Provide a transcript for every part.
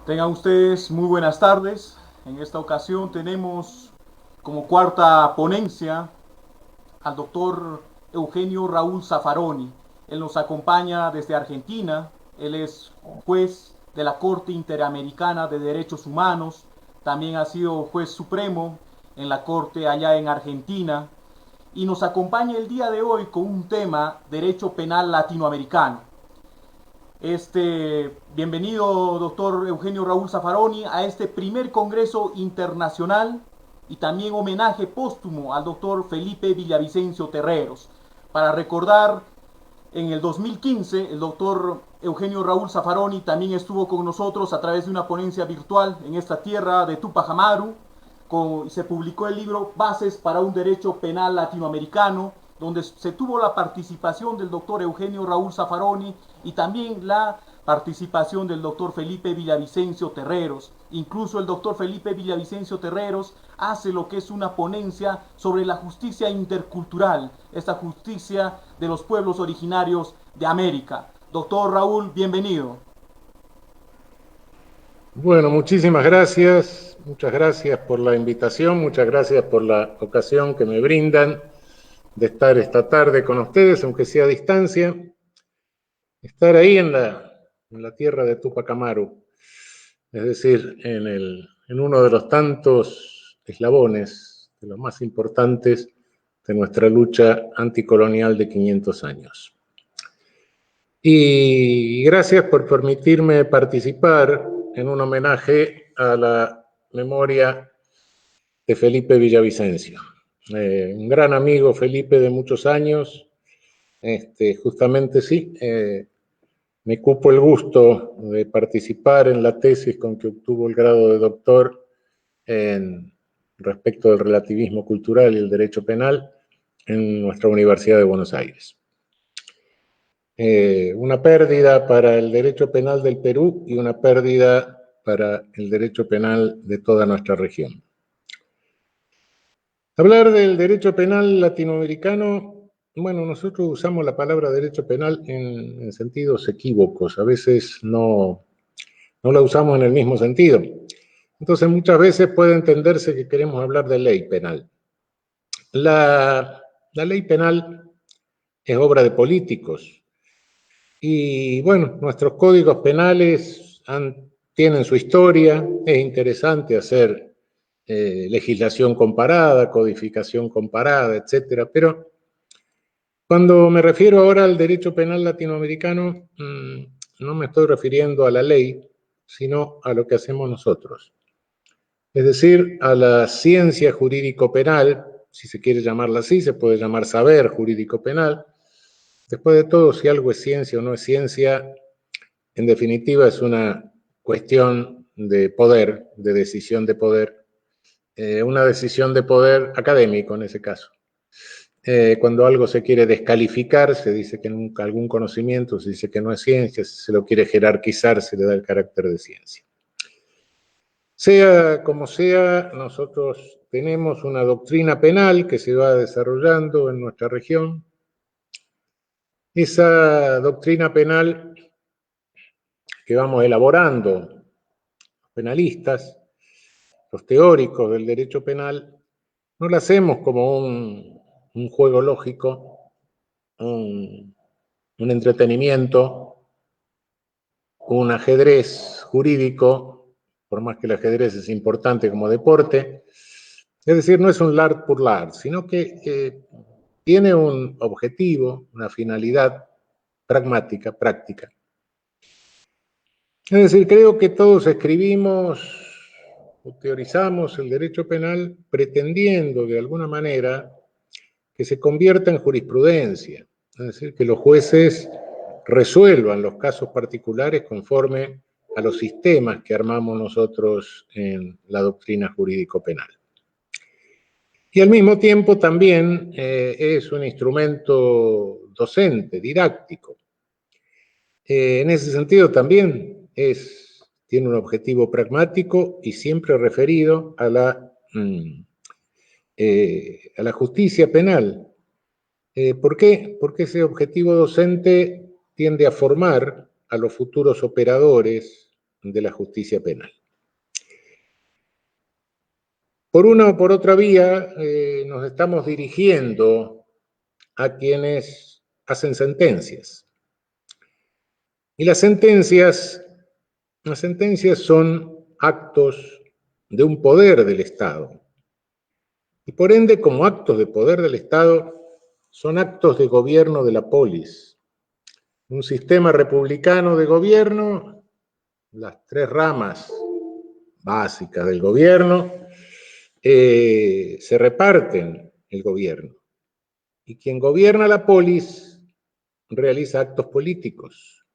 Tengan ustedes muy buenas tardes. En esta ocasión tenemos como cuarta ponencia al doctor Eugenio Raúl Zaffaroni. Él nos acompaña desde Argentina. Él es juez de la Corte Interamericana de Derechos Humanos. También ha sido juez supremo en la Corte allá en Argentina. Y nos acompaña el día de hoy con un tema, derecho penal latinoamericano. Bienvenido, doctor Eugenio Raúl Zaffaroni, a este primer Congreso Internacional y también homenaje póstumo al doctor Felipe Villavicencio Terreros. Para recordar, en el 2015, el doctor Eugenio Raúl Zaffaroni también estuvo con nosotros a través de una ponencia virtual en esta tierra de Tupac Amaru. Se publicó el libro Bases para un Derecho Penal Latinoamericano, donde se tuvo la participación del doctor Eugenio Raúl Zaffaroni y también la participación del doctor Felipe Villavicencio Terreros. Incluso el doctor Felipe Villavicencio Terreros hace lo que es una ponencia sobre la justicia intercultural, esta justicia de los pueblos originarios de América. Doctor Raúl, bienvenido. Bueno, muchísimas gracias. Muchas gracias por la invitación, muchas gracias por la ocasión que me brindan de estar esta tarde con ustedes, aunque sea a distancia, estar ahí en la tierra de Tupac Amaru, es decir, en uno de los tantos eslabones, de los más importantes de nuestra lucha anticolonial de 500 años. Y gracias por permitirme participar en un homenaje a la memoria de Felipe Villavicencio. Un gran amigo Felipe de muchos años, justamente sí, me cupo el gusto de participar en la tesis con que obtuvo el grado de doctor en respecto del relativismo cultural y el derecho penal en nuestra Universidad de Buenos Aires. Una pérdida para el derecho penal del Perú y una pérdida para el derecho penal de toda nuestra región. Hablar del derecho penal latinoamericano, bueno, nosotros usamos la palabra derecho penal en sentidos equívocos, a veces no la usamos en el mismo sentido. Entonces muchas veces puede entenderse que queremos hablar de ley penal. La ley penal es obra de políticos y bueno, nuestros códigos penales tienen su historia, es interesante hacer legislación comparada, codificación comparada, etcétera. Pero cuando me refiero ahora al derecho penal latinoamericano, no me estoy refiriendo a la ley, sino a lo que hacemos nosotros. Es decir, a la ciencia jurídico-penal, si se quiere llamarla así, se puede llamar saber jurídico-penal. Después de todo, si algo es ciencia o no es ciencia, en definitiva es una cuestión de poder, de decisión de poder, una decisión de poder académico en ese caso. Cuando algo se quiere descalificar, se dice que nunca algún conocimiento, se dice que no es ciencia, si se lo quiere jerarquizar, se le da el carácter de ciencia. Sea como sea, nosotros tenemos una doctrina penal que se va desarrollando en nuestra región. Esa doctrina penal que vamos elaborando, los penalistas, los teóricos del derecho penal, no la hacemos como un juego lógico, un entretenimiento, un ajedrez jurídico, por más que el ajedrez es importante como deporte. Es decir, no es un LARP por LARP, sino que tiene un objetivo, una finalidad pragmática, práctica. Es decir, creo que todos escribimos o teorizamos el derecho penal pretendiendo de alguna manera que se convierta en jurisprudencia, es decir, que los jueces resuelvan los casos particulares conforme a los sistemas que armamos nosotros en la doctrina jurídico-penal. Y al mismo tiempo también es un instrumento docente, didáctico. En ese sentido también tiene un objetivo pragmático y siempre referido a la justicia penal. ¿Por qué? Porque ese objetivo docente tiende a formar a los futuros operadores de la justicia penal. Por una o por otra vía, nos estamos dirigiendo a quienes hacen sentencias. Y las sentencias son actos de un poder del Estado. Y por ende, como actos de poder del Estado, son actos de gobierno de la polis. Un sistema republicano de gobierno, las tres ramas básicas del gobierno, se reparten el gobierno. Y quien gobierna la polis realiza actos políticos.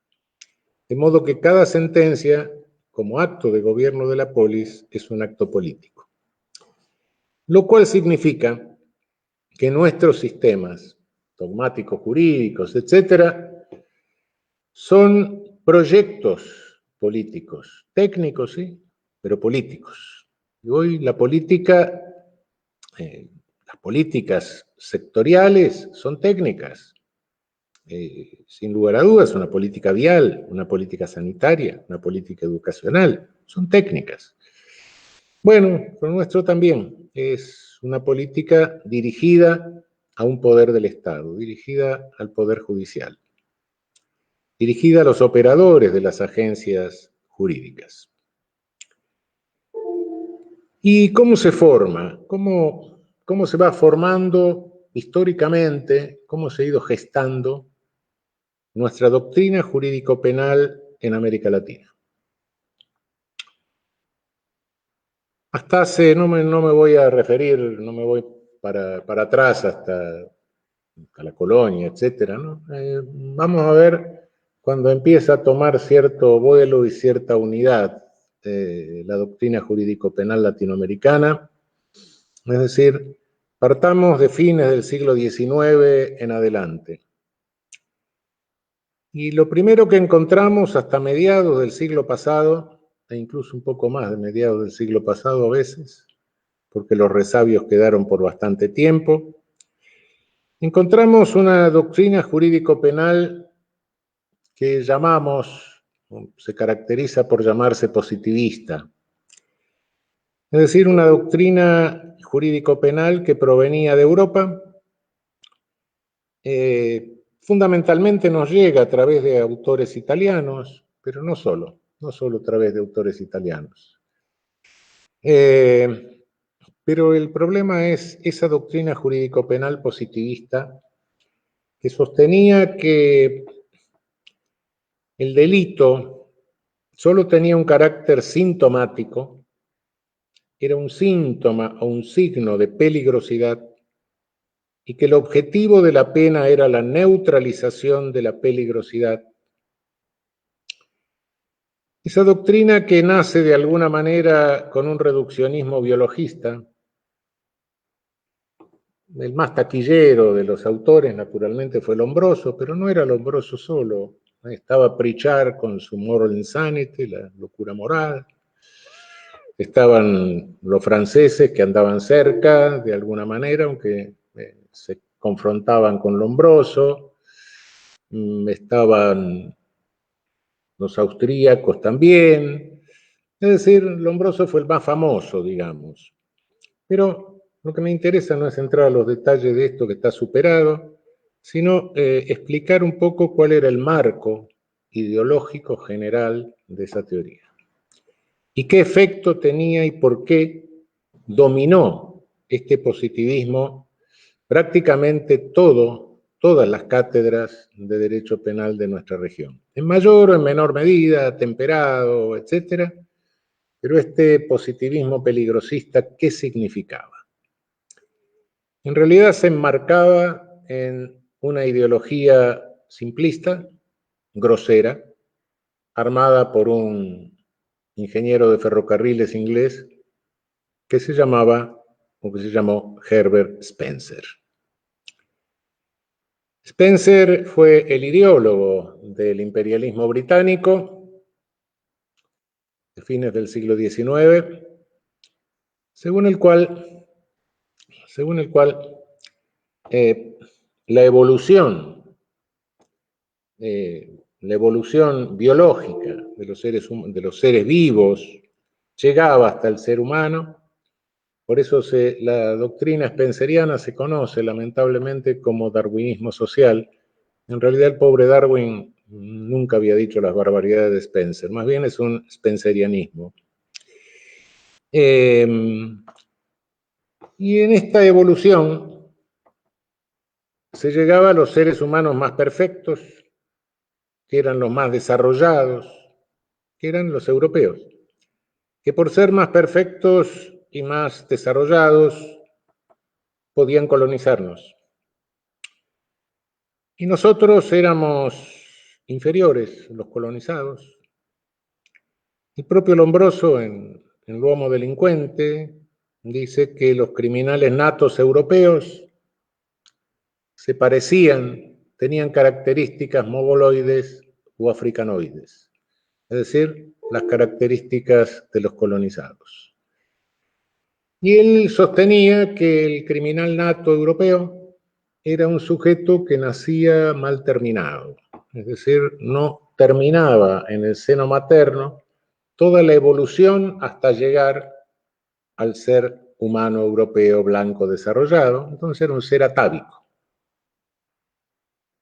De modo que cada sentencia, como acto de gobierno de la polis, es un acto político. Lo cual significa que nuestros sistemas dogmáticos, jurídicos, etcétera, son proyectos políticos, técnicos, sí, pero políticos. Y hoy la política, las políticas sectoriales son técnicas. Sin lugar a dudas, una política vial, una política sanitaria, una política educacional, son técnicas. Bueno, lo nuestro también es una política dirigida a un poder del Estado, dirigida al Poder Judicial, dirigida a los operadores de las agencias jurídicas. ¿Y cómo se forma? ¿Cómo se va formando históricamente? ¿Cómo se ha ido gestando nuestra doctrina jurídico-penal en América Latina? Hasta hace, no me voy a referir, no me voy para atrás hasta la colonia, etcétera, ¿no? Vamos a ver cuando empieza a tomar cierto vuelo y cierta unidad la doctrina jurídico-penal latinoamericana. Es decir, partamos de fines del siglo XIX en adelante. Y lo primero que encontramos hasta mediados del siglo pasado, e incluso un poco más de mediados del siglo pasado a veces, porque los resabios quedaron por bastante tiempo, encontramos una doctrina jurídico-penal que se caracteriza por llamarse positivista. Es decir, una doctrina jurídico-penal que provenía de Europa, fundamentalmente nos llega a través de autores italianos, pero no solo a través de autores italianos. Pero el problema es esa doctrina jurídico-penal positivista que sostenía que el delito solo tenía un carácter sintomático, era un síntoma o un signo de peligrosidad, y que el objetivo de la pena era la neutralización de la peligrosidad. Esa doctrina que nace de alguna manera con un reduccionismo biologista, el más taquillero de los autores naturalmente fue Lombroso, pero no era Lombroso solo, estaba Pritchard con su Moral Insanity, la locura moral, estaban los franceses que andaban cerca de alguna manera, aunque se confrontaban con Lombroso, estaban los austríacos también, es decir, Lombroso fue el más famoso, digamos. Pero lo que me interesa no es entrar a los detalles de esto que está superado, sino explicar un poco cuál era el marco ideológico general de esa teoría. Y qué efecto tenía y por qué dominó este positivismo prácticamente todas las cátedras de derecho penal de nuestra región. En mayor o en menor medida, temperado, etcétera. Pero este positivismo peligrosista, ¿qué significaba? En realidad se enmarcaba en una ideología simplista, grosera, armada por un ingeniero de ferrocarriles inglés que se llamó Herbert Spencer. Spencer fue el ideólogo del imperialismo británico de fines del siglo XIX, según el cual la evolución la evolución biológica de los seres vivos llegaba hasta el ser humano. Por eso la doctrina spenceriana se conoce lamentablemente como darwinismo social. En realidad el pobre Darwin nunca había dicho las barbaridades de Spencer, más bien es un spencerianismo. Y en esta evolución se llegaba a los seres humanos más perfectos, que eran los más desarrollados, que eran los europeos, que por ser más perfectos y más desarrollados podían colonizarnos. Y nosotros éramos inferiores, los colonizados. El propio Lombroso, en L'uomo delincuente, dice que los criminales natos europeos se parecían, tenían características mongoloides o africanoides, es decir, las características de los colonizados. Y él sostenía que el criminal nato europeo era un sujeto que nacía mal terminado, es decir, no terminaba en el seno materno toda la evolución hasta llegar al ser humano europeo blanco desarrollado, entonces era un ser atávico.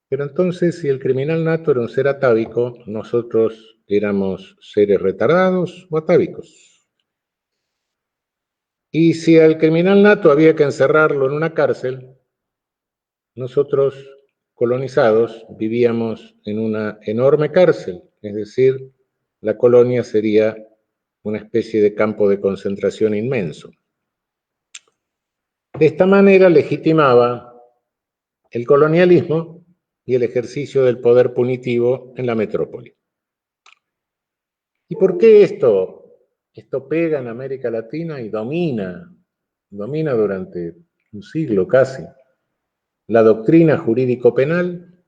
Pero entonces, si el criminal nato era un ser atávico, nosotros éramos seres retardados o atávicos. Y si al criminal nato había que encerrarlo en una cárcel, nosotros, colonizados, vivíamos en una enorme cárcel, es decir, la colonia sería una especie de campo de concentración inmenso. De esta manera legitimaba el colonialismo y el ejercicio del poder punitivo en la metrópoli. ¿Y por qué esto pega en América Latina y domina durante un siglo casi la doctrina jurídico-penal?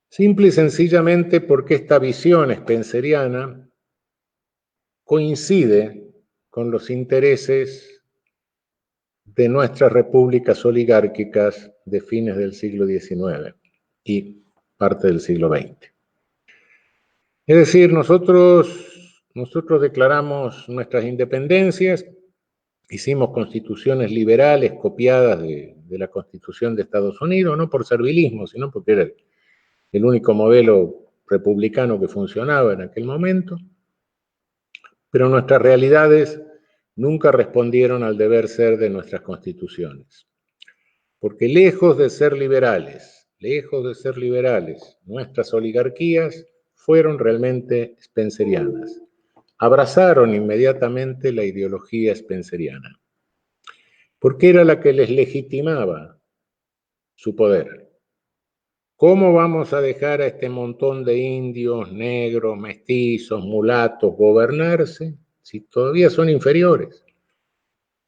Simple y sencillamente porque esta visión spenceriana coincide con los intereses de nuestras repúblicas oligárquicas de fines del siglo XIX y parte del siglo XX. Es decir, nosotros declaramos nuestras independencias, hicimos constituciones liberales copiadas de la Constitución de Estados Unidos, no por servilismo, sino porque era el único modelo republicano que funcionaba en aquel momento, pero nuestras realidades nunca respondieron al deber ser de nuestras constituciones. Porque lejos de ser liberales, nuestras oligarquías fueron realmente spencerianas. Abrazaron inmediatamente la ideología spenceriana, porque era la que les legitimaba su poder. ¿Cómo vamos a dejar a este montón de indios, negros, mestizos, mulatos gobernarse si todavía son inferiores?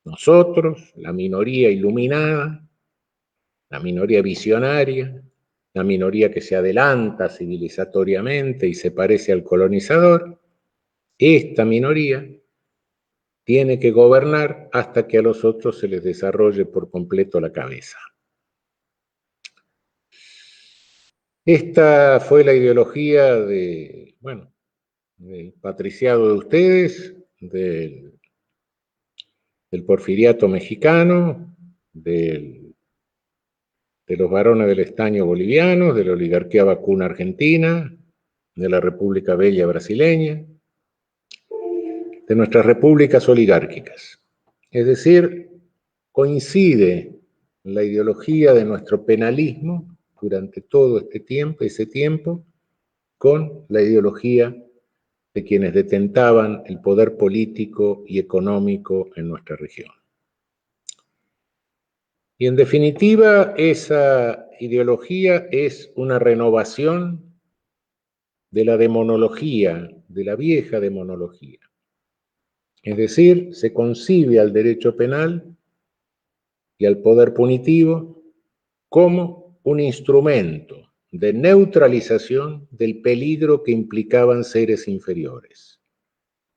Nosotros, la minoría iluminada, la minoría visionaria, la minoría que se adelanta civilizatoriamente y se parece al colonizador, esta minoría tiene que gobernar hasta que a los otros se les desarrolle por completo la cabeza. Esta fue la ideología del patriciado de ustedes, del porfiriato mexicano, de los varones del estaño bolivianos, de la oligarquía vacuna argentina, de la República Bella brasileña, de nuestras repúblicas oligárquicas. Es decir, coincide la ideología de nuestro penalismo durante todo ese tiempo, con la ideología de quienes detentaban el poder político y económico en nuestra región. Y en definitiva, esa ideología es una renovación de la demonología, de la vieja demonología. Es decir, se concibe al derecho penal y al poder punitivo como un instrumento de neutralización del peligro que implicaban seres inferiores.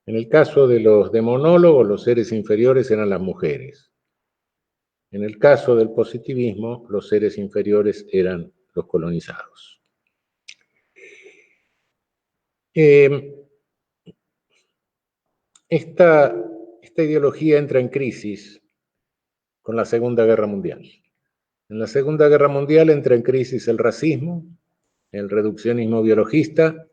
En el caso de los demonólogos, los seres inferiores eran las mujeres. En el caso del positivismo, los seres inferiores eran los colonizados. Esta ideología entra en crisis con la Segunda Guerra Mundial. En la Segunda Guerra Mundial entra en crisis el racismo, el reduccionismo biologista,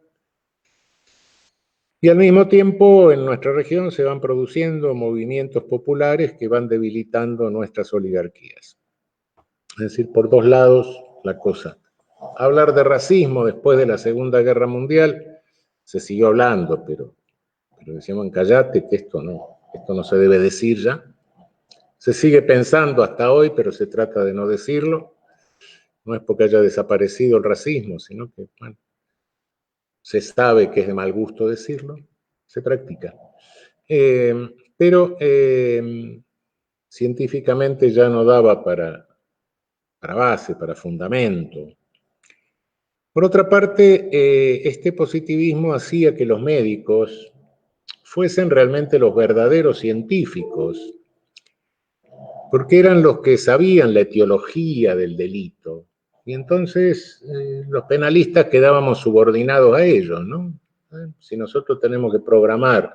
y al mismo tiempo en nuestra región se van produciendo movimientos populares que van debilitando nuestras oligarquías. Es decir, por dos lados la cosa. Hablar de racismo después de la Segunda Guerra Mundial se siguió hablando, pero decíamos, callate, que esto no se debe decir ya. Se sigue pensando hasta hoy, pero se trata de no decirlo. No es porque haya desaparecido el racismo, sino que, bueno, se sabe que es de mal gusto decirlo, se practica. Pero científicamente ya no daba para base, para fundamento. Por otra parte, este positivismo hacía que los médicos fuesen realmente los verdaderos científicos, porque eran los que sabían la etiología del delito. Y entonces los penalistas quedábamos subordinados a ellos, ¿no? Si nosotros tenemos que programar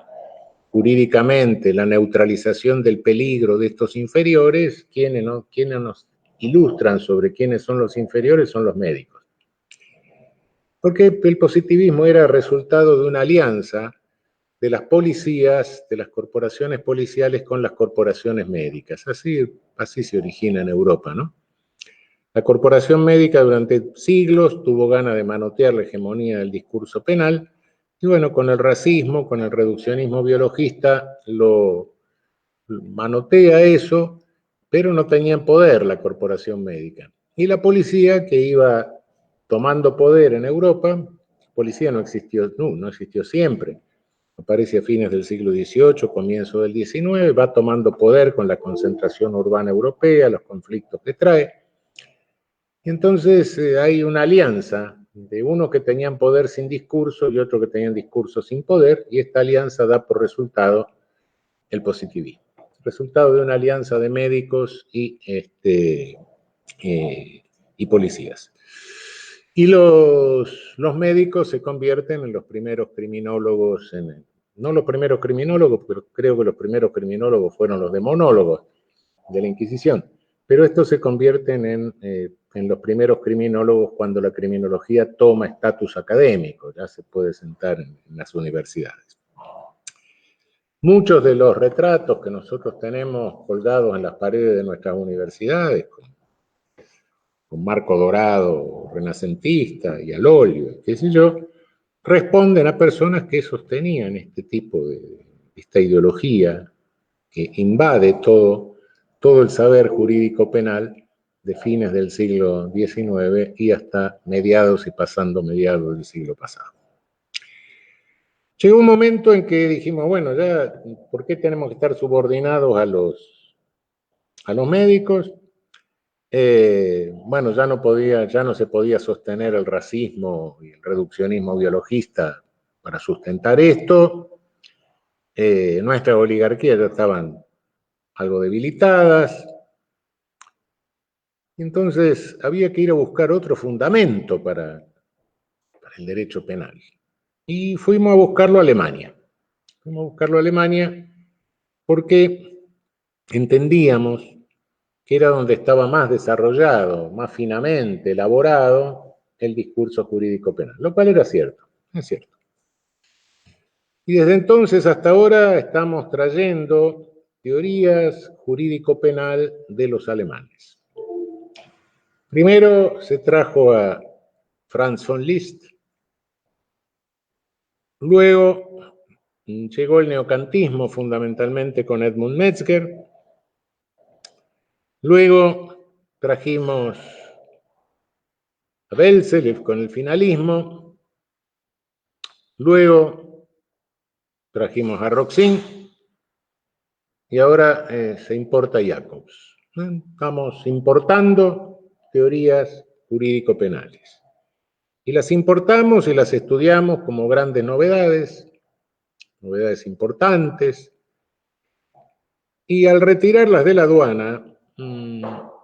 jurídicamente la neutralización del peligro de estos inferiores, quienes nos ilustran sobre quiénes son los inferiores son los médicos. Porque el positivismo era resultado de una alianza de las policías, de las corporaciones policiales con las corporaciones médicas. Así se origina en Europa, ¿no? La corporación médica durante siglos tuvo ganas de manotear la hegemonía del discurso penal, y bueno, con el racismo, con el reduccionismo biologista, lo manotea eso, pero no tenían poder la corporación médica. Y la policía, que iba tomando poder en Europa, policía no existió siempre. Aparece a fines del siglo XVIII, comienzo del XIX, va tomando poder con la concentración urbana europea, los conflictos que trae. Y entonces hay una alianza de unos que tenían poder sin discurso y otros que tenían discurso sin poder, y esta alianza da por resultado el positivismo. Resultado de una alianza de médicos y policías. Y los médicos se convierten en los primeros criminólogos, no los primeros criminólogos, pero creo que los primeros criminólogos fueron los demonólogos de la Inquisición, pero estos se convierten en los primeros criminólogos cuando la criminología toma estatus académico, ya se puede sentar en las universidades. Muchos de los retratos que nosotros tenemos colgados en las paredes de nuestras universidades, con marco dorado renacentista y al óleo, qué sé yo, responden a personas que sostenían este tipo de esta ideología que invade todo el saber jurídico penal de fines del siglo XIX y hasta mediados y pasando mediados del siglo pasado. Llegó un momento en que dijimos, bueno, ya, ¿por qué tenemos que estar subordinados a los médicos? Bueno, ya no se podía sostener el racismo y el reduccionismo biologista para sustentar esto. Nuestras oligarquías ya estaban algo debilitadas. Entonces había que ir a buscar otro fundamento para el derecho penal. Y fuimos a buscarlo a Alemania. Fuimos a buscarlo a Alemania porque entendíamos que era donde estaba más desarrollado, más finamente elaborado el discurso jurídico penal, lo cual era cierto, es cierto. Y desde entonces hasta ahora estamos trayendo teorías jurídico-penal de los alemanes. Primero se trajo a Franz von Liszt, luego llegó el neocantismo fundamentalmente con Edmund Metzger, luego trajimos a Belzec con el finalismo, luego trajimos a Roxin y ahora se importa Jacobs. Estamos importando teorías jurídico-penales. Y las importamos y las estudiamos como grandes novedades importantes, y al retirarlas de la aduana,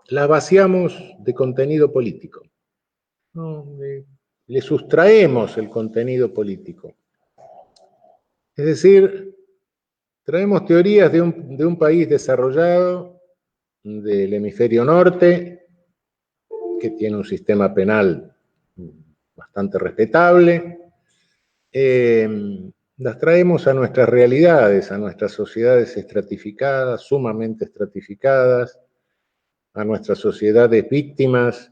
las vaciamos de contenido político. Le sustraemos el contenido político. Es decir, traemos teorías de un país desarrollado, del hemisferio norte, que tiene un sistema penal bastante respetable. Las traemos a nuestras realidades, a nuestras sociedades estratificadas, sumamente estratificadas, a nuestras sociedades víctimas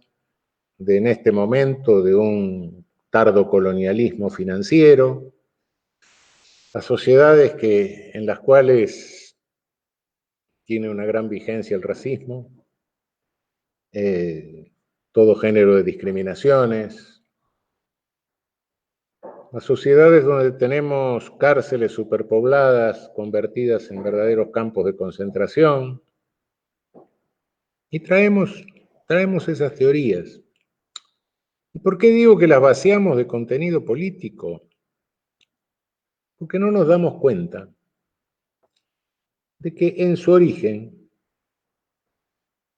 en este momento de un tardo colonialismo financiero, a sociedades en las cuales tiene una gran vigencia el racismo, todo género de discriminaciones, a sociedades donde tenemos cárceles superpobladas convertidas en verdaderos campos de concentración, y traemos esas teorías. ¿Y por qué digo que las vaciamos de contenido político? Porque no nos damos cuenta de que en su origen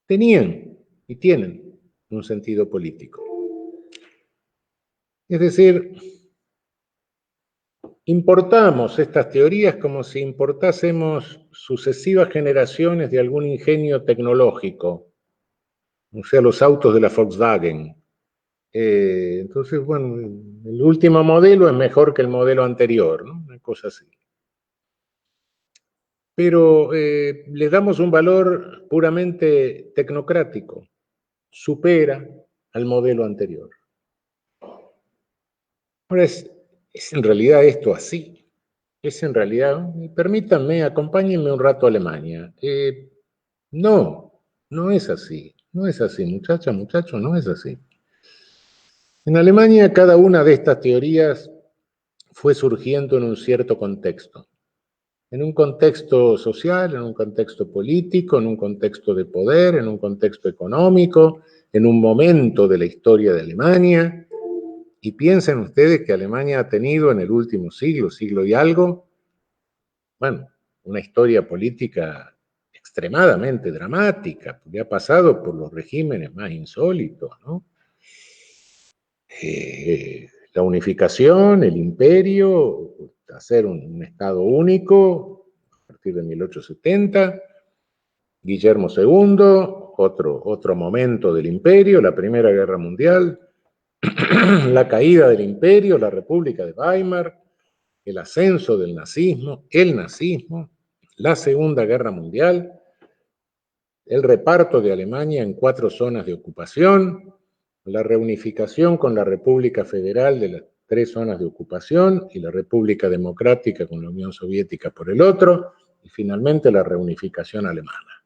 tenían y tienen un sentido político. Es decir, importamos estas teorías como si importásemos sucesivas generaciones de algún ingenio tecnológico, o sea, los autos de la Volkswagen. Entonces, bueno, el último modelo es mejor que el modelo anterior, ¿no? Una cosa así. Pero le damos un valor puramente tecnocrático, supera al modelo anterior. Ahora, es en realidad esto así. Es en realidad, permítanme, acompáñenme un rato a Alemania. No es así. No es así, muchacha, muchacho, no es así. En Alemania cada una de estas teorías fue surgiendo en un cierto contexto. En un contexto social, en un contexto político, en un contexto de poder, en un contexto económico, en un momento de la historia de Alemania. Y piensen ustedes que Alemania ha tenido en el último siglo y algo, bueno, una historia política extremadamente dramática, porque ha pasado por los regímenes más insólitos, ¿no? La unificación, el imperio, hacer un Estado único a partir de 1870, Guillermo II, otro momento del imperio, la Primera Guerra Mundial, la caída del imperio, la República de Weimar, el ascenso del nazismo, el nazismo, la Segunda Guerra Mundial, el reparto de Alemania en 4 zonas de ocupación, la reunificación con la República Federal de las 3 zonas de ocupación y la República Democrática con la Unión Soviética por el otro, y finalmente la reunificación alemana.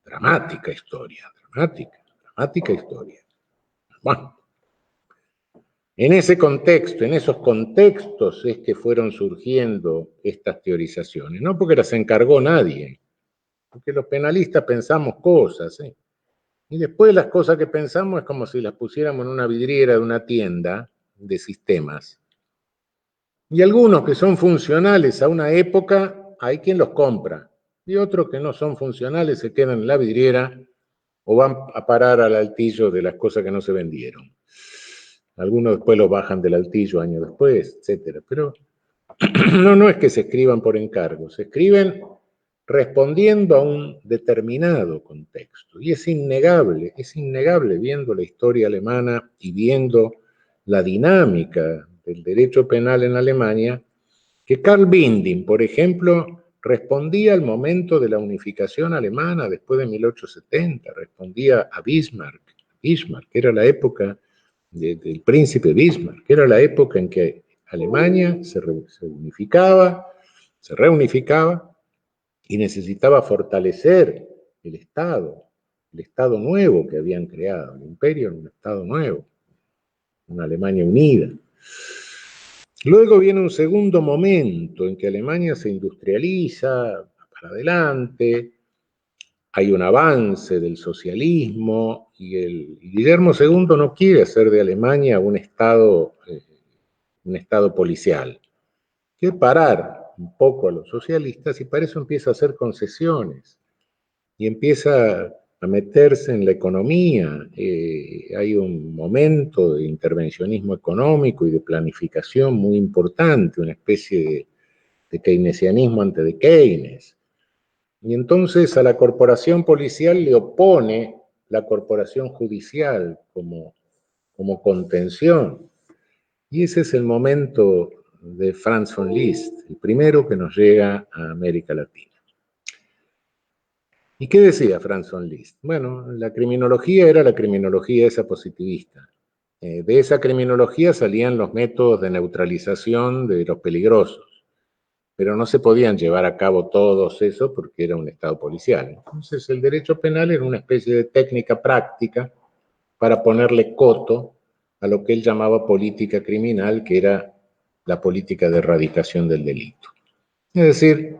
Dramática historia, dramática historia. Bueno, en ese contexto, en esos contextos es que fueron surgiendo estas teorizaciones, no porque las encargó nadie, porque los penalistas pensamos cosas, ¿eh? Y después las cosas que pensamos es como si las pusiéramos en una vidriera de una tienda de sistemas. Y algunos que son funcionales a una época, hay quien los compra. Y otros que no son funcionales se quedan en la vidriera o van a parar al altillo de las cosas que no se vendieron. Algunos después los bajan del altillo años después, etcétera. Pero no es que se escriban por encargo, se escriben respondiendo a un determinado contexto. Y es innegable viendo la historia alemana y viendo la dinámica del derecho penal en Alemania, que Karl Binding, por ejemplo, respondía al momento de la unificación alemana después de 1870, respondía a Bismarck, que era la época del príncipe Bismarck, que era la época en que Alemania se reunificaba y necesitaba fortalecer el Estado nuevo que habían creado, el imperio era un Estado nuevo, una Alemania unida. Luego viene un segundo momento en que Alemania se industrializa, para adelante, hay un avance del socialismo y Guillermo II no quiere hacer de Alemania un estado policial. Quiere parar un poco a los socialistas y para eso empieza a hacer concesiones y empieza a meterse en la economía. Hay un momento de intervencionismo económico y de planificación muy importante, una especie keynesianismo antes de Keynes. Y entonces a la corporación policial le opone la corporación judicial como contención. Y ese es el momento de Franz von Liszt, el primero que nos llega a América Latina. ¿Y qué decía Franz von Liszt? Bueno, la criminología era la criminología esa positivista. De esa criminología salían los métodos de neutralización de los peligrosos, pero no se podían llevar a cabo todos esos porque era un Estado policial. Entonces el derecho penal era una especie de técnica práctica para ponerle coto a lo que él llamaba política criminal, que era la política de erradicación del delito. Es decir,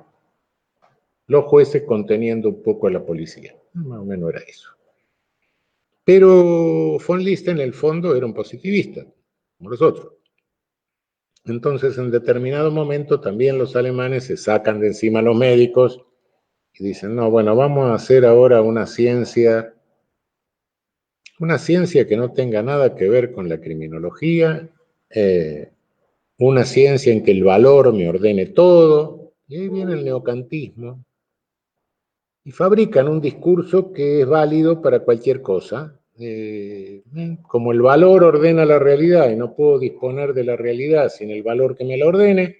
los jueces conteniendo un poco a la policía. Más o menos era eso. Pero von Liszt en el fondo era un positivista, como los otros. Entonces, en determinado momento, también los alemanes se sacan de encima a los médicos y dicen, no, bueno, vamos a hacer ahora una ciencia que no tenga nada que ver con la criminología, una ciencia en que el valor me ordene todo. Y ahí viene el neocantismo, y fabrican un discurso que es válido para cualquier cosa. Como el valor ordena la realidad y no puedo disponer de la realidad sin el valor que me la ordene,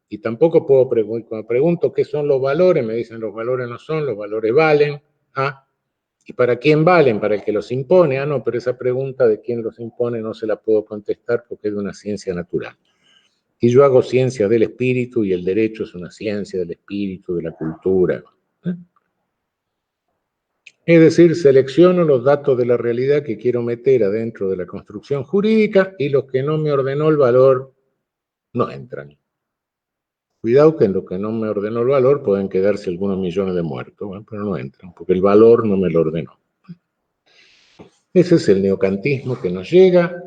y tampoco puedo, cuando pregunto qué son los valores, me dicen los valores no son, los valores valen. Ah, ¿y para quién valen? Para el que los impone. Ah, no, pero esa pregunta de quién los impone no se la puedo contestar porque es de una ciencia natural. Y yo hago ciencia del espíritu y el derecho es una ciencia del espíritu, de la cultura. Es decir, selecciono los datos de la realidad que quiero meter adentro de la construcción jurídica y los que no me ordenó el valor no entran. Cuidado que en lo que no me ordenó el valor pueden quedarse algunos millones de muertos, bueno, pero no entran, porque el valor no me lo ordenó. Ese es el neocantismo que nos llega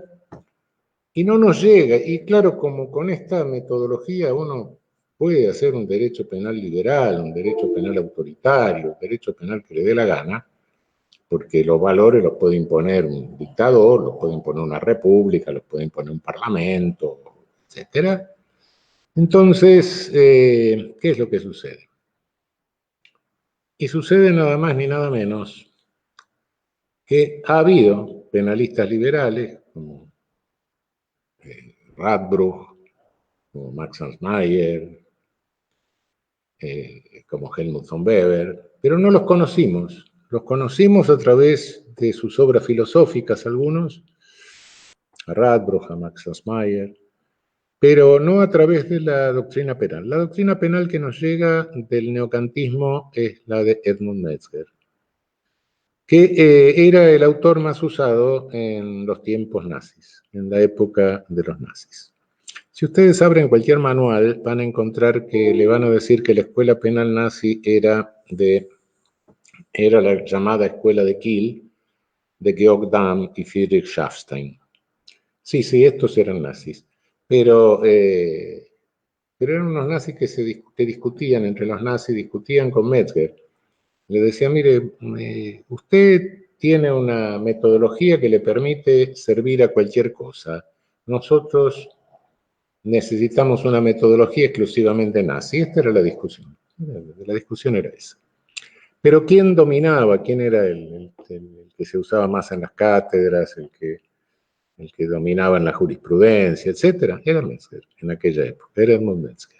y no nos llega. Y claro, como con esta metodología uno puede hacer un derecho penal liberal, un derecho penal autoritario, un derecho penal que le dé la gana, porque los valores los puede imponer un dictador, los puede imponer una república, los puede imponer un parlamento, etcétera. Entonces, ¿qué es lo que sucede? Y sucede nada más ni nada menos que ha habido penalistas liberales como Radbruch, como Max Ansmayer, como Helmut von Weber, pero no los conocimos. Los conocimos a través de sus obras filosóficas, algunos, a Radbruch, a Max Ansmayer, pero no a través de la doctrina penal. La doctrina penal que nos llega del neocantismo es la de Edmund Metzger, que era el autor más usado en los tiempos nazis, en la época de los nazis. Si ustedes abren cualquier manual, van a encontrar que le van a decir que la escuela penal nazi era la llamada escuela de Kiel, de Georg Damm y Friedrich Schaffstein. Sí, estos eran nazis, pero eran unos nazis que discutían entre los nazis, discutían con Metzger. Le decía, mire, usted tiene una metodología que le permite servir a cualquier cosa. Nosotros necesitamos una metodología exclusivamente nazi. Esta era la discusión. La discusión era esa. Pero ¿quién dominaba? ¿Quién era el que se usaba más en las cátedras, el que dominaba en la jurisprudencia, etcétera? Era Metzger en aquella época, era Edmund Metzger.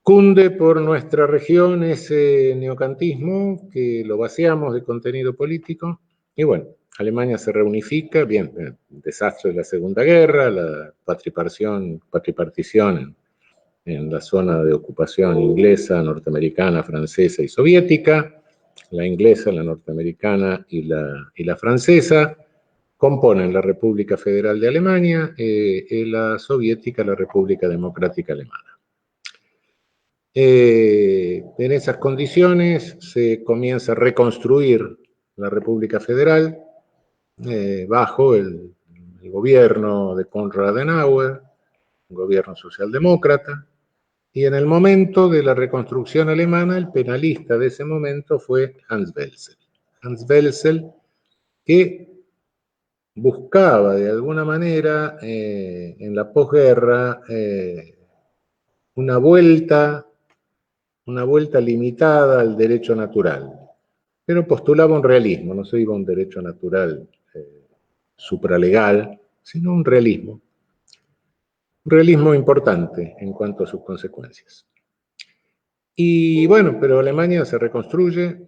Cunde por nuestra región ese neocantismo que lo vaciamos de contenido político y bueno, Alemania se reunifica, bien, el desastre de la Segunda Guerra, la patripartición en la zona de ocupación inglesa, norteamericana, francesa y soviética, la inglesa, la norteamericana y la francesa, componen la República Federal de Alemania y la soviética, la República Democrática Alemana. En esas condiciones se comienza a reconstruir la República Federal bajo el gobierno de Konrad Adenauer, un gobierno socialdemócrata, y en el momento de la reconstrucción alemana, el penalista de ese momento fue Hans Welzel. Hans Welzel, que buscaba de alguna manera en la posguerra una vuelta limitada al derecho natural, pero postulaba un realismo, no se iba a un derecho natural supralegal, sino un realismo importante en cuanto a sus consecuencias. Y bueno, pero Alemania se reconstruye,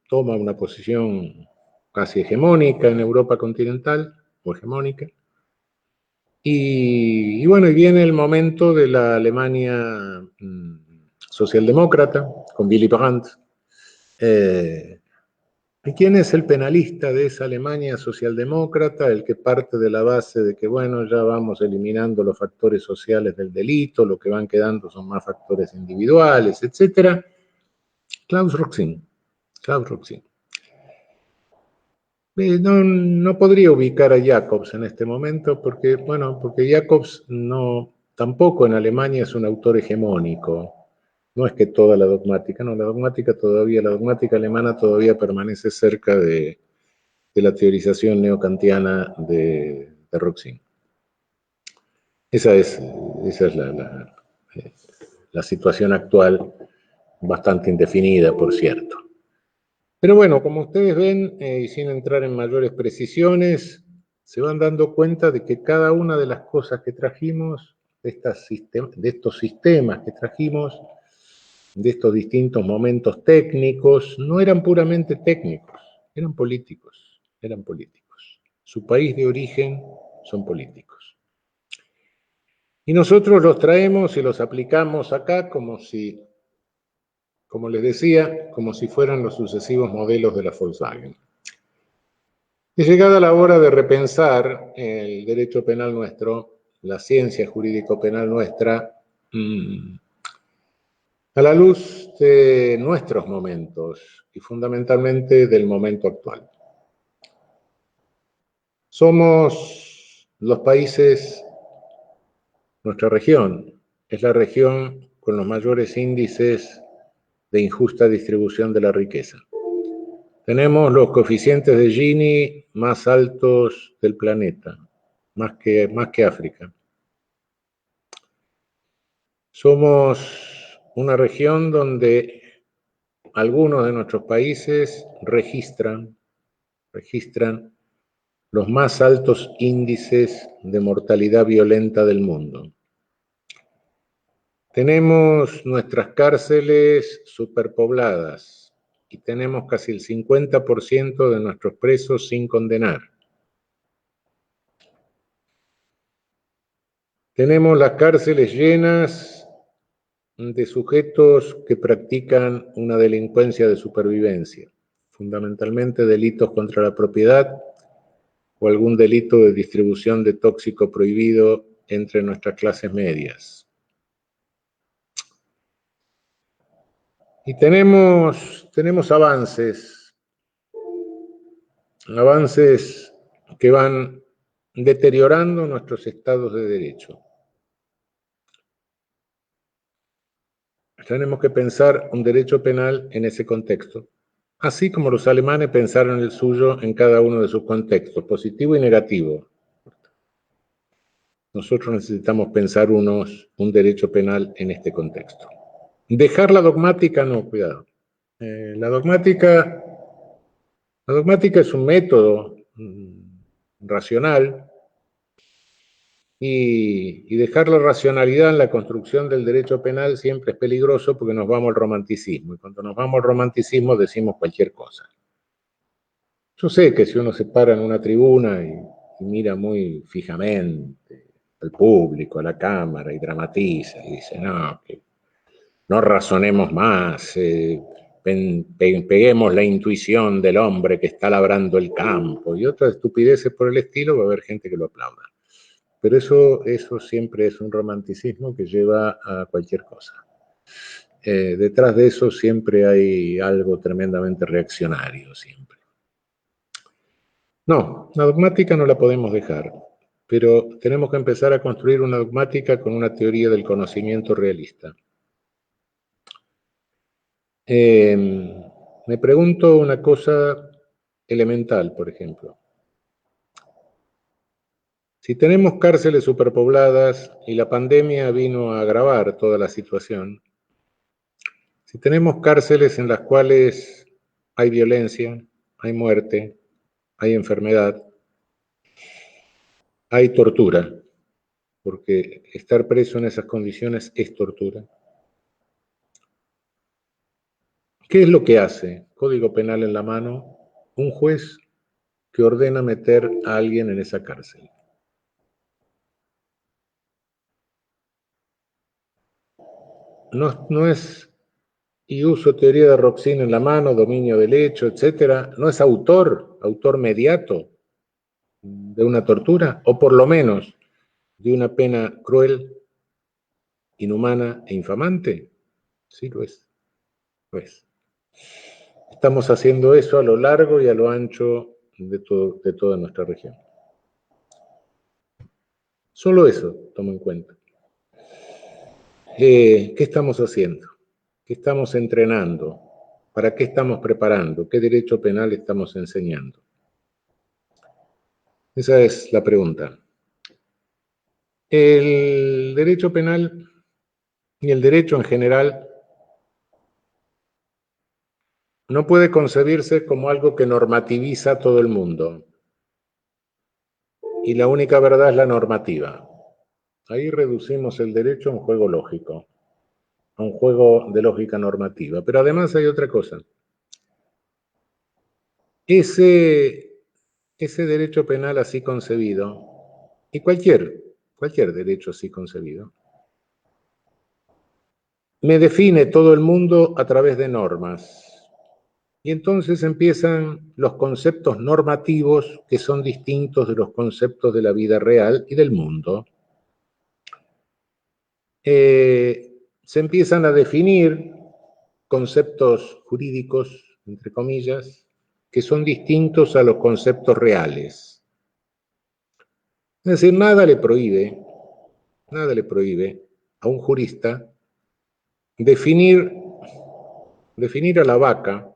toma una posición casi hegemónica en Europa continental, o hegemónica, y bueno, y viene el momento de la Alemania socialdemócrata, con Willy Brandt. ¿Y quién es el penalista de esa Alemania socialdemócrata? El que parte de la base de que, bueno, ya vamos eliminando los factores sociales del delito, lo que van quedando son más factores individuales, etc. Klaus Roxin. Klaus Roxin. No podría ubicar a Jacobs en este momento porque, bueno, porque Jacobs tampoco en Alemania es un autor hegemónico. No es que toda la dogmática, no, la dogmática alemana todavía permanece cerca de la teorización neocantiana de Roxin. Esa es la situación actual, bastante indefinida, por cierto. Pero bueno, como ustedes ven, y sin entrar en mayores precisiones, se van dando cuenta de que cada una de las cosas que trajimos, de estos sistemas que trajimos, de estos distintos momentos técnicos, no eran puramente técnicos, eran políticos, eran políticos. Su país de origen son políticos. Y nosotros los traemos y los aplicamos acá como les decía, como si fueran los sucesivos modelos de la Volkswagen. Y llegada la hora de repensar el derecho penal nuestro, la ciencia jurídico-penal nuestra, a la luz de nuestros momentos y fundamentalmente del momento actual. Somos los países, nuestra región es la región con los mayores índices de injusta distribución de la riqueza. Tenemos los coeficientes de Gini más altos del planeta, más que África. Somos una región donde algunos de nuestros países registran los más altos índices de mortalidad violenta del mundo. Tenemos nuestras cárceles superpobladas y tenemos casi el 50% de nuestros presos sin condenar. Tenemos las cárceles llenas de sujetos que practican una delincuencia de supervivencia, fundamentalmente delitos contra la propiedad o algún delito de distribución de tóxico prohibido entre nuestras clases medias. Y tenemos avances que van deteriorando nuestros estados de derecho. Tenemos que pensar un derecho penal en ese contexto, así como los alemanes pensaron el suyo en cada uno de sus contextos, positivo y negativo. Nosotros necesitamos pensar un derecho penal en este contexto. Dejar la dogmática, no, cuidado. La dogmática es un método racional y dejar la racionalidad en la construcción del derecho penal siempre es peligroso porque nos vamos al romanticismo. Y cuando nos vamos al romanticismo decimos cualquier cosa. Yo sé que si uno se para en una tribuna y mira muy fijamente al público, a la cámara y dramatiza y dice, no, que no razonemos más, peguemos la intuición del hombre que está labrando el campo y otras estupideces por el estilo, va a haber gente que lo aplauda. Pero eso siempre es un romanticismo que lleva a cualquier cosa. Detrás de eso siempre hay algo tremendamente reaccionario, siempre. No, la dogmática no la podemos dejar, pero tenemos que empezar a construir una dogmática con una teoría del conocimiento realista. Me pregunto una cosa elemental, por ejemplo. Si tenemos cárceles superpobladas y la pandemia vino a agravar toda la situación, si tenemos cárceles en las cuales hay violencia, hay muerte, hay enfermedad, hay tortura, porque estar preso en esas condiciones es tortura. ¿Qué es lo que hace, Código Penal en la mano, un juez que ordena meter a alguien en esa cárcel? No es, y uso teoría de Roxin en la mano, dominio del hecho, etcétera, no es autor mediato de una tortura, o por lo menos de una pena cruel, inhumana e infamante. Sí, lo es. Lo es. Estamos haciendo eso a lo largo y a lo ancho de toda nuestra región. Solo eso tomo en cuenta. ¿Qué estamos haciendo? ¿Qué estamos entrenando? ¿Para qué estamos preparando? ¿Qué derecho penal estamos enseñando? Esa es la pregunta. El derecho penal y el derecho en general no puede concebirse como algo que normativiza a todo el mundo. Y la única verdad es la normativa. Ahí reducimos el derecho a un juego lógico, a un juego de lógica normativa. Pero además hay otra cosa. Ese derecho penal así concebido, y cualquier derecho así concebido, me define todo el mundo a través de normas. Y entonces empiezan los conceptos normativos que son distintos de los conceptos de la vida real y del mundo. Se empiezan a definir conceptos jurídicos, entre comillas, que son distintos a los conceptos reales. Es decir, nada le prohíbe a un jurista definir a la vaca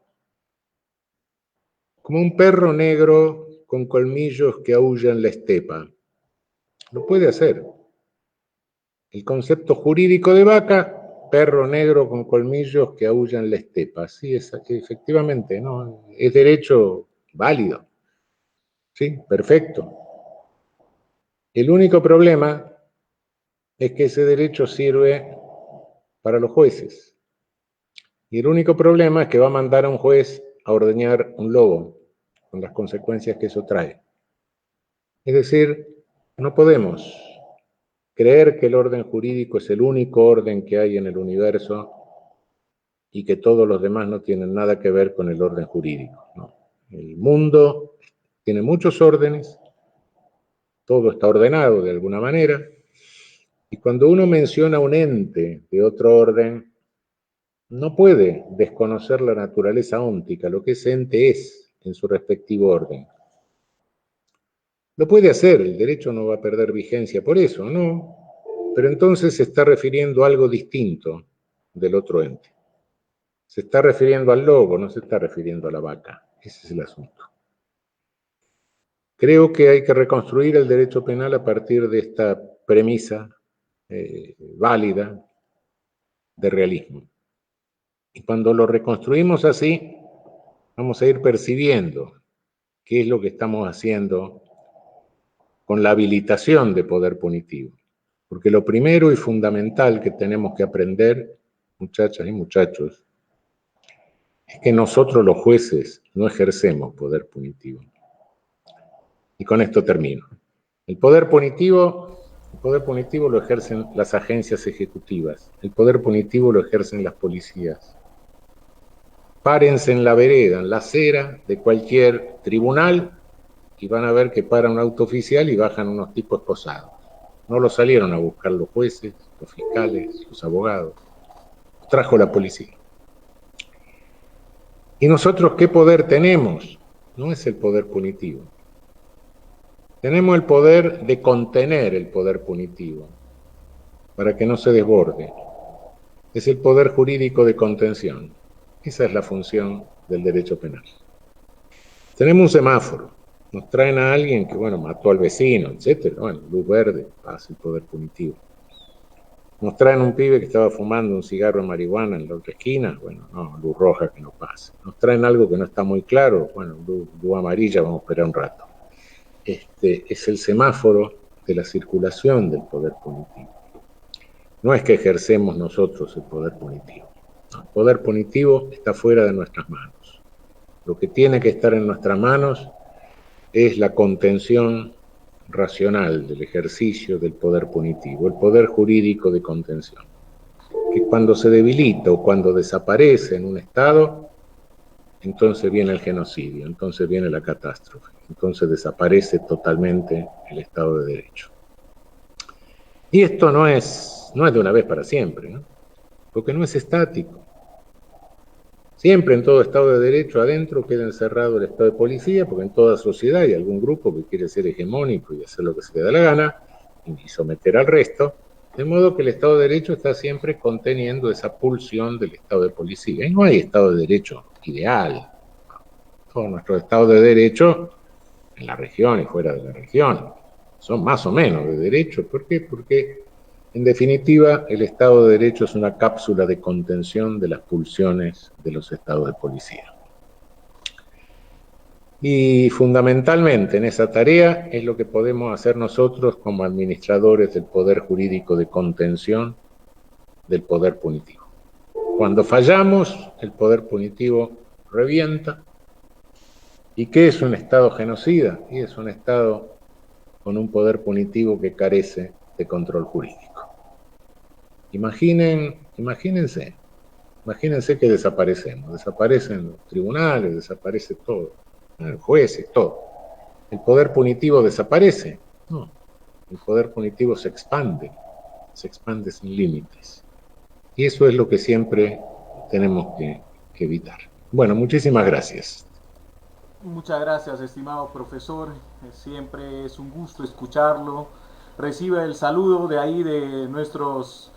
como un perro negro con colmillos que aúlla en la estepa. Lo puede hacer. El concepto jurídico de vaca, perro negro con colmillos que aúlla en la estepa. Sí, efectivamente, ¿no? Es derecho válido. Sí, perfecto. El único problema es que ese derecho sirve para los jueces. Y el único problema es que va a mandar a un juez a ordeñar un lobo, con las consecuencias que eso trae. Es decir, no podemos creer que el orden jurídico es el único orden que hay en el universo y que todos los demás no tienen nada que ver con el orden jurídico. No. El mundo tiene muchos órdenes, todo está ordenado de alguna manera, y cuando uno menciona un ente de otro orden, no puede desconocer la naturaleza óntica, lo que ese ente es en su respectivo orden. Lo puede hacer, el derecho no va a perder vigencia por eso, ¿no? Pero entonces se está refiriendo a algo distinto del otro ente. Se está refiriendo al lobo, no se está refiriendo a la vaca. Ese es el asunto. Creo que hay que reconstruir el derecho penal a partir de esta premisa válida de realismo. Y cuando lo reconstruimos así, vamos a ir percibiendo qué es lo que estamos haciendo con la habilitación de poder punitivo. Porque lo primero y fundamental que tenemos que aprender, muchachas y muchachos, es que nosotros los jueces no ejercemos poder punitivo. Y con esto termino. El poder punitivo lo ejercen las agencias ejecutivas. El poder punitivo lo ejercen las policías. Párense en la vereda, en la acera de cualquier tribunal y van a ver que para un auto oficial y bajan unos tipos esposados. No lo salieron a buscar los jueces, los fiscales, los abogados. Los trajo la policía. ¿Y nosotros qué poder tenemos? No es el poder punitivo. Tenemos el poder de contener el poder punitivo para que no se desborde. Es el poder jurídico de contención. Esa es la función del derecho penal. Tenemos un semáforo. Nos traen a alguien que, bueno, mató al vecino, etcétera. Bueno, luz verde, pasa el poder punitivo. Nos traen un pibe que estaba fumando un cigarro de marihuana en la otra esquina, bueno, no, luz roja que no pase. Nos traen algo que no está muy claro, bueno, luz amarilla, vamos a esperar un rato. Es el semáforo de la circulación del poder punitivo. No es que ejercemos nosotros el poder punitivo. No, el poder punitivo está fuera de nuestras manos. Lo que tiene que estar en nuestras manos es la contención racional del ejercicio del poder punitivo, el poder jurídico de contención, que cuando se debilita o cuando desaparece en un Estado, entonces viene el genocidio, entonces viene la catástrofe, entonces desaparece totalmente el Estado de Derecho. Y esto no es de una vez para siempre, ¿no? Porque no es estático. Siempre en todo Estado de Derecho adentro queda encerrado el Estado de policía, porque en toda sociedad hay algún grupo que quiere ser hegemónico y hacer lo que se le da la gana y someter al resto, de modo que el Estado de Derecho está siempre conteniendo esa pulsión del Estado de policía. Y no hay Estado de Derecho ideal. Todos nuestros Estados de Derecho, en la región y fuera de la región, son más o menos de derecho. ¿Por qué? Porque en definitiva, el Estado de Derecho es una cápsula de contención de las pulsiones de los estados de policía. Y fundamentalmente en esa tarea es lo que podemos hacer nosotros como administradores del poder jurídico de contención del poder punitivo. Cuando fallamos, el poder punitivo revienta. ¿Y qué es un Estado genocida? Y es un Estado con un poder punitivo que carece de control jurídico. Imagínense que desaparecen los tribunales, desaparece todo, jueces, todo. ¿El poder punitivo desaparece? No, el poder punitivo se expande sin límites. Y eso es lo que siempre tenemos que evitar. Bueno, muchísimas gracias. Muchas gracias, estimado profesor. Siempre es un gusto escucharlo. Recibe el saludo de ahí de nuestros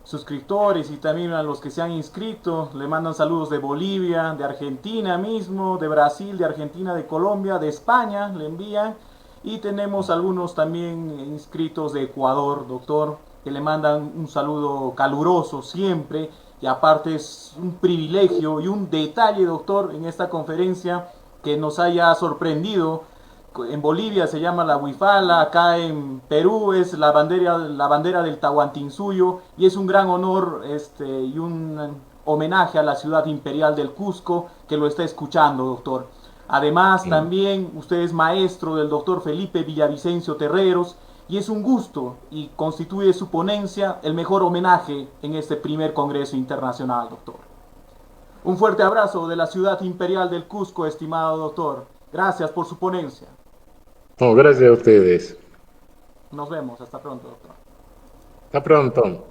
suscriptores y también a los que se han inscrito. Le mandan saludos de Bolivia, de Argentina mismo, de Brasil, de Argentina, de Colombia, de España, le envían. Y tenemos algunos también inscritos de Ecuador, doctor, que le mandan un saludo caluroso siempre. Y aparte es un privilegio y un detalle, doctor, en esta conferencia que nos haya sorprendido. En Bolivia se llama la huifala, acá en Perú es la bandera del Tahuantinsuyo y es un gran honor y un homenaje a la ciudad imperial del Cusco que lo está escuchando, doctor. Además, también usted es maestro del doctor Felipe Villavicencio Terreros y es un gusto y constituye su ponencia el mejor homenaje en este primer Congreso Internacional, doctor. Un fuerte abrazo de la ciudad imperial del Cusco, estimado doctor. Gracias por su ponencia. No, gracias a ustedes. Nos vemos. Hasta pronto, doctor. Hasta pronto.